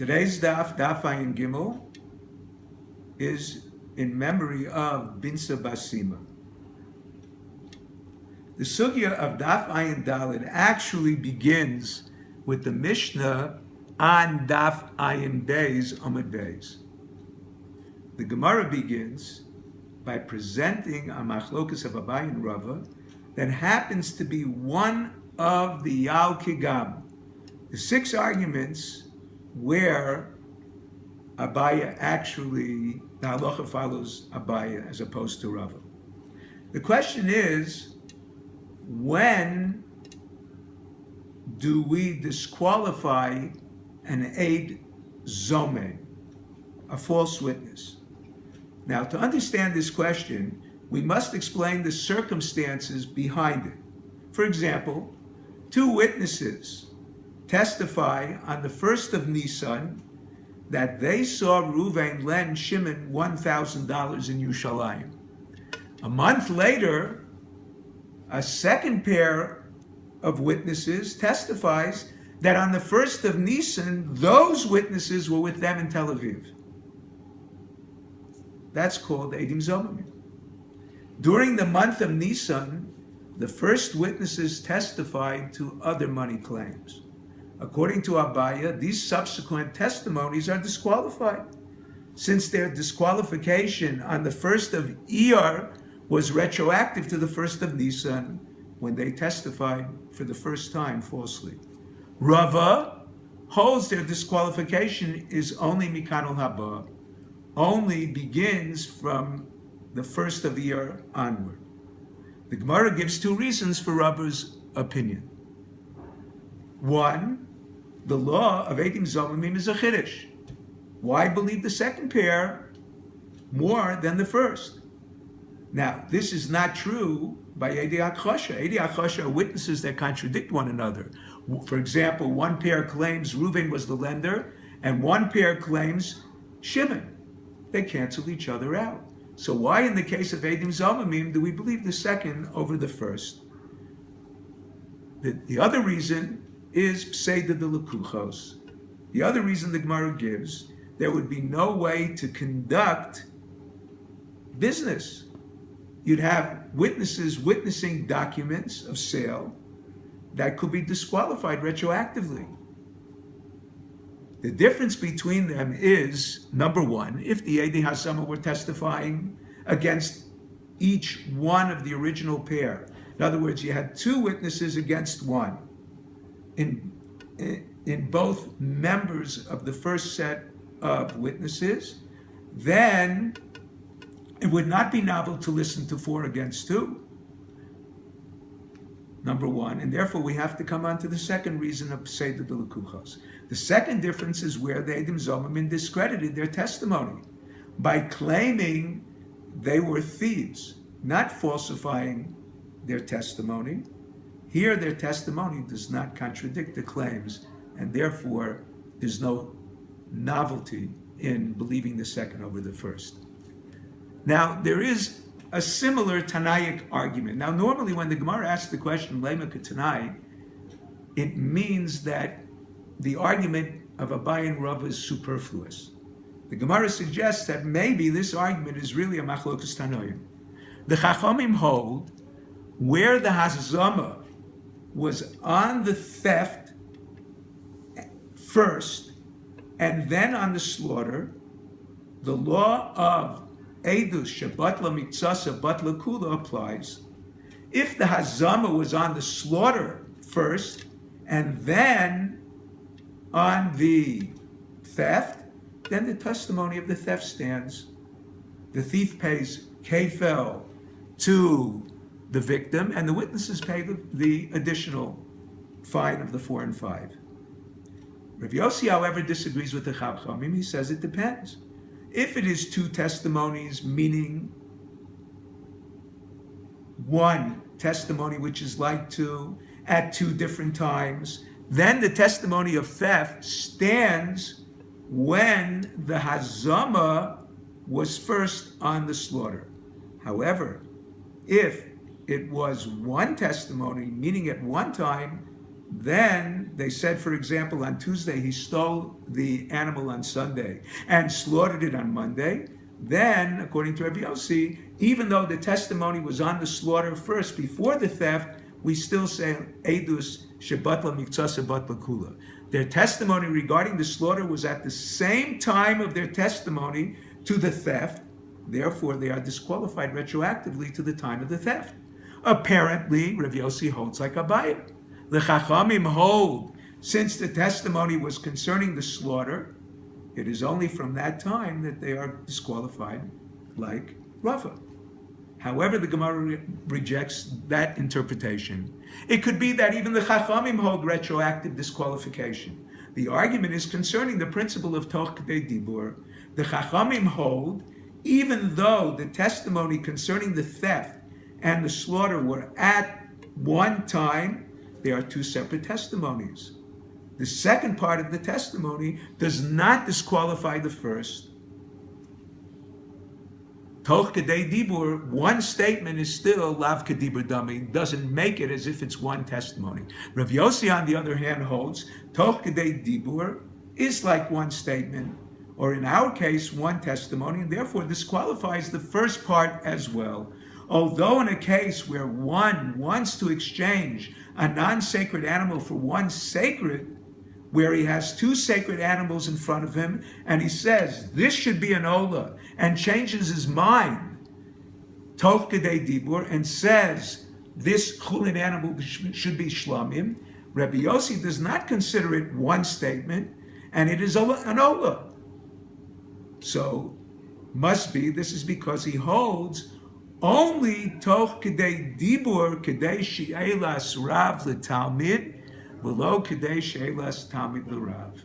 Today's daf Ayin Gimel, is in memory of Binsa Basima. The sugya of Daf Ayin Daled actually begins with the Mishnah on Daf Ayin Beis Amud Beis. The Gemara begins by presenting a machlokas of Abaye and Rava that happens to be one of the Yal Kigam, the 6 arguments where Abaye actually, the halacha follows Abaye as opposed to Rava. The question is, when do we disqualify an eid zomeh, a false witness? Now, to understand this question, we must explain the circumstances behind it. For example, 2 witnesses testify on the 1st of Nisan that they saw Reuven lend Shimon $1,000 in Yerushalayim. A month later, a second pair of witnesses testifies that on the 1st of Nisan, those witnesses were with them in Tel Aviv. That's called Eidim Zomim. During the month of Nisan, the first witnesses testified to other money claims. According to Abaye, these subsequent testimonies are disqualified, since their disqualification on the 1st of Iyar was retroactive to the 1st of Nisan, when they testified for the first time falsely. Rava holds their disqualification is only Mikanol Haba, only begins from the 1st of Iyar onward. The Gemara gives 2 reasons for Rava's opinion. 1, the law of Eidim Zomimim is a chiddush. Why believe the second pair more than the first? Now, this is not true by Eidei Achosha. Eidei Achosha are witnesses that contradict one another. For example, one pair claims Reuven was the lender, and one pair claims Shimon. They cancel each other out. So why in the case of Eidim Zomimim do we believe the second over the first? The other reason is Pseida de Lekuchos. The other reason the Gemara gives, there would be no way to conduct business. You'd have witnesses witnessing documents of sale that could be disqualified retroactively. The difference between them is, number 1, if the Eidei Hasama were testifying against each one of the original pair. In other words, you had 2 witnesses against 1. In both members of the first set of witnesses, then it would not be novel to listen to 4 against 2. Number 1, and therefore we have to come on to the second reason of Pseida de Lekuchos. The second difference is where the Eidim Zomimim discredited their testimony by claiming they were thieves, not falsifying their testimony. Here, their testimony does not contradict the claims, and therefore there's no novelty in believing the second over the first. Now, there is a similar Tanaic argument. Now, normally when the Gemara asks the question, Lema K'Tanai, it means that the argument of Abaye and Rava is superfluous. The Gemara suggests that maybe this argument is really a Machlokas Tanoim. The Chachamim hold where the Hazama was on the theft first and then on the slaughter, the law of Eidus Shebatla Mitzasa Batla Kula applies. If the Hazama was on the slaughter first and then on the theft, then the testimony of the theft stands. The thief pays kefel to the victim, and the witnesses pay the additional fine of the 4 and 5. Rabbi Yossi, however, disagrees with the Chachamim. He says it depends. If it is 2 testimonies, meaning 1 testimony which is like 2 at 2 different times, then the testimony of theft stands when the Hazama was first on the slaughter. However, if it was 1 testimony, meaning at one time Then they said, for example, on Tuesday he stole the animal on Sunday and slaughtered it on Monday. Then, according to Rabbi Yossi, even though the testimony was on the slaughter first before the theft, we still say Eidus Shebatla Miktsasa Batla Kula. Their testimony regarding the slaughter was at the same time of their testimony to the theft. Therefore, they are disqualified retroactively to the time of the theft. Apparently, Rav Yossi holds like Abaye. The Chachamim hold, since the testimony was concerning the slaughter, it is only from that time that they are disqualified like Rava. However, the Gemara rejects that interpretation. It could be that even the Chachamim hold retroactive disqualification. The argument is concerning the principle of Toch K'dei Dibur. The Chachamim hold, even though the testimony concerning the theft and the slaughter were at one time, they are two separate testimonies. The second part of the testimony does not disqualify the first. Toch Kedei Dibur, one statement is still Lav Kedibur Dami, doesn't make it as if it's one testimony. Rav Yossi, on the other hand, holds Toch Kedei Dibur is like one statement, or in our case, one testimony, and therefore disqualifies the first part as well. Although in a case where one wants to exchange a non-sacred animal for one sacred, where he has two sacred animals in front of him, and he says, this should be an Ola, and changes his mind, Toch Kedei Dibur, and says, this Chulin animal should be Shlamim, Rabbi Yossi does not consider it one statement, and it is an Ola. So, must be, this is because he holds only Toch Kedei Dibur Kedei She'elas Rav L'Talmid V'lo Kedei She'elas Talmid L'Rav.